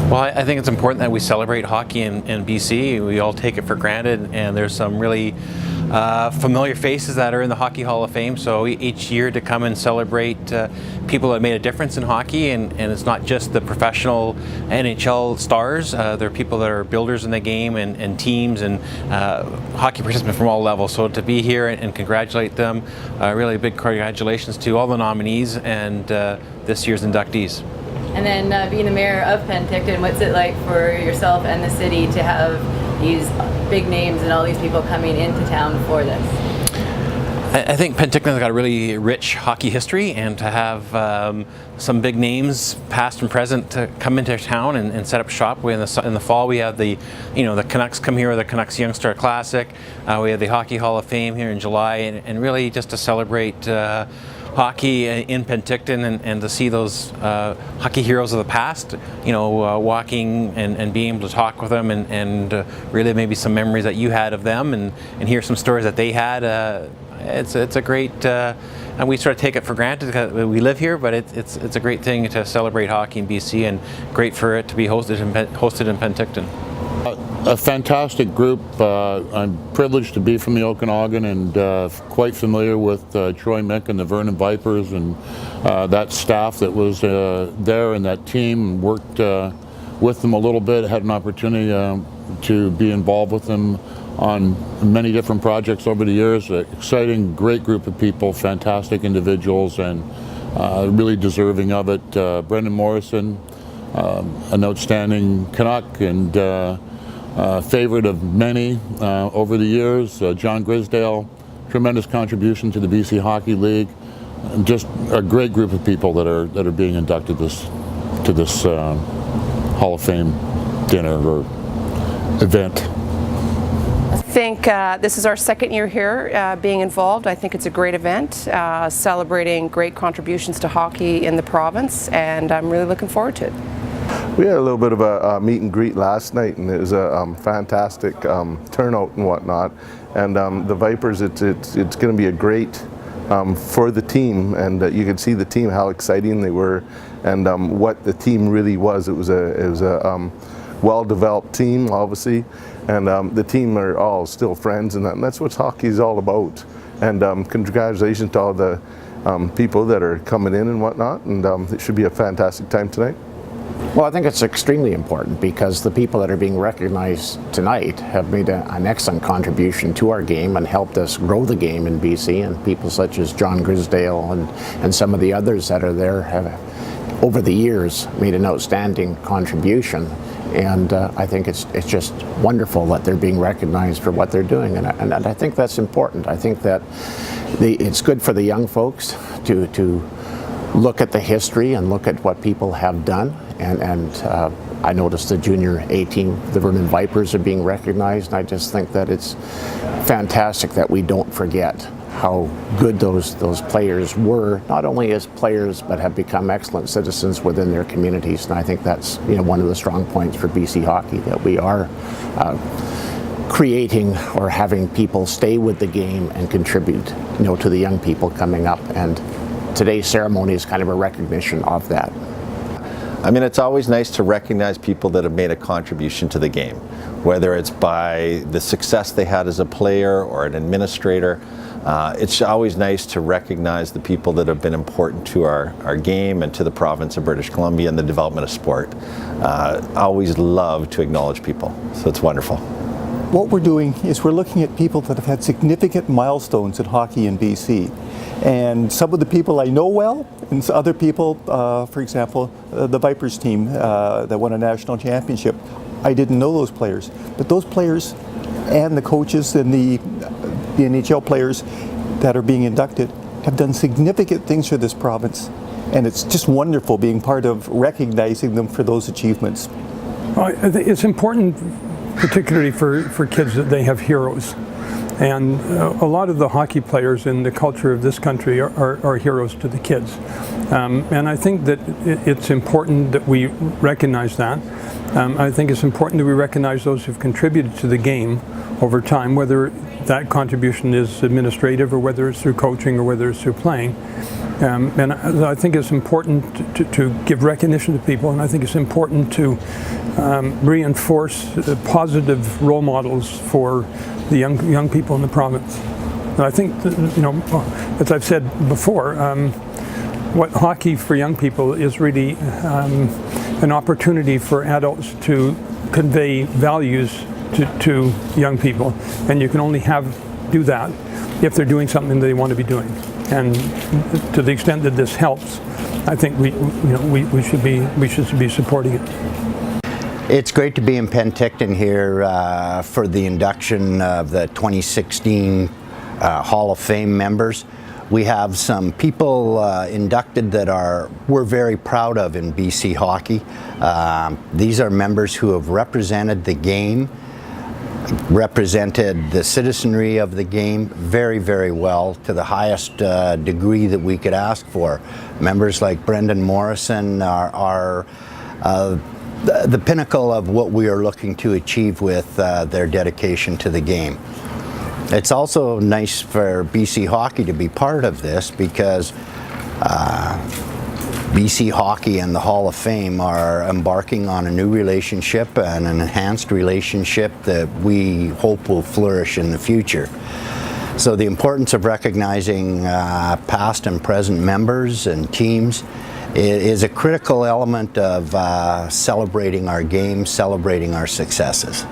Well, I think it's important that we celebrate hockey in BC. We all take it for granted, and there's some really familiar faces that are in the Hockey Hall of Fame. So each year to come and celebrate people that made a difference in hockey, and it's not just the professional NHL stars. There are people that are builders in the game and teams and hockey participants from all levels. So to be here and congratulate them, really big congratulations to all the nominees and this year's inductees. And then being the mayor of Penticton, what's it like for yourself and the city to have these big names and all these people coming into town for this? I think Penticton's got a really rich hockey history, and to have some big names, past and present, to come into town and set up shop. In the fall, we have the Canucks come here with the Canucks Youngstar Classic. We have the Hockey Hall of Fame here in July, and really just to celebrate hockey in Penticton and to see those hockey heroes of the past, walking and being able to talk with them and really maybe some memories that you had of them and hear some stories that they had. It's a great, and we sort of take it for granted because we live here, but it's a great thing to celebrate hockey in BC, and great for it to be hosted in Penticton. A fantastic group. I'm privileged to be from the Okanagan and quite familiar with Troy Mick and the Vernon Vipers and that staff that was there and that team. Worked with them a little bit, had an opportunity to be involved with them on many different projects over the years. Exciting, great group of people, fantastic individuals, and really deserving of it. Brendan Morrison, an outstanding Canuck and favorite of many over the years. John Grisdale, tremendous contribution to the BC Hockey League. And just a great group of people that are being inducted to this Hall of Fame dinner or event. I think this is our second year here being involved. I think it's a great event, celebrating great contributions to hockey in the province, and I'm really looking forward to it. We had a little bit of a meet and greet last night, and it was a fantastic turnout and whatnot. And the Vipers, it's going to be a great for the team, and you could see the team how exciting they were, and what the team really was. It was a well-developed team, obviously, and the team are all still friends, and that's what hockey is all about. And congratulations to all the people that are coming in and whatnot, and it should be a fantastic time tonight. Well, I think it's extremely important because the people that are being recognized tonight have made an excellent contribution to our game and helped us grow the game in BC, and people such as John Grisdale and some of the others that are there have, over the years, made an outstanding contribution. And I think it's just wonderful that they're being recognized for what they're doing, and I think that's important. I think that it's good for the young folks to look at the history and look at what people have done, and I noticed the junior A team, the Vernon Vipers, are being recognized, and I just think that it's fantastic that we don't forget how good those players were, not only as players, but have become excellent citizens within their communities. And I think that's one of the strong points for BC hockey, that we are creating or having people stay with the game and contribute to the young people coming up. And today's ceremony is kind of a recognition of that. I mean, it's always nice to recognize people that have made a contribution to the game, whether it's by the success they had as a player or an administrator. It's always nice to recognize the people that have been important to our game and to the province of British Columbia and the development of sport. Always love to acknowledge people, so it's wonderful. What we're doing is we're looking at people that have had significant milestones in hockey in BC. And some of the people I know well, and other people, for example, the Vipers team that won a national championship, I didn't know those players. But those players and the coaches and the NHL players that are being inducted have done significant things for this province. And it's just wonderful being part of recognizing them for those achievements. Well, it's important, particularly for kids, that they have heroes. And a lot of the hockey players in the culture of this country are heroes to the kids. And I think that it's important that we recognize that. I think it's important that we recognize those who've contributed to the game over time, whether that contribution is administrative or whether it's through coaching or whether it's through playing. And I think it's important to give recognition to people, and I think it's important to reinforce positive role models for the young people in the province. And I think, as I've said before, what hockey for young people is really an opportunity for adults to convey values to young people, and you can only do that if they're doing something they want to be doing. And to the extent that this helps, I think we should be supporting it. It's great to be in Penticton here for the induction of the 2016 Hall of Fame members. We have some people inducted that we're very proud of in BC hockey. These are members who have represented the game, represented the citizenry of the game very, very well to the highest degree that we could ask for. Members like Brendan Morrison are the pinnacle of what we are looking to achieve with their dedication to the game. It's also nice for BC Hockey to be part of this because BC Hockey and the Hall of Fame are embarking on a new relationship and an enhanced relationship that we hope will flourish in the future. So the importance of recognizing past and present members and teams is a critical element of celebrating our game, celebrating our successes.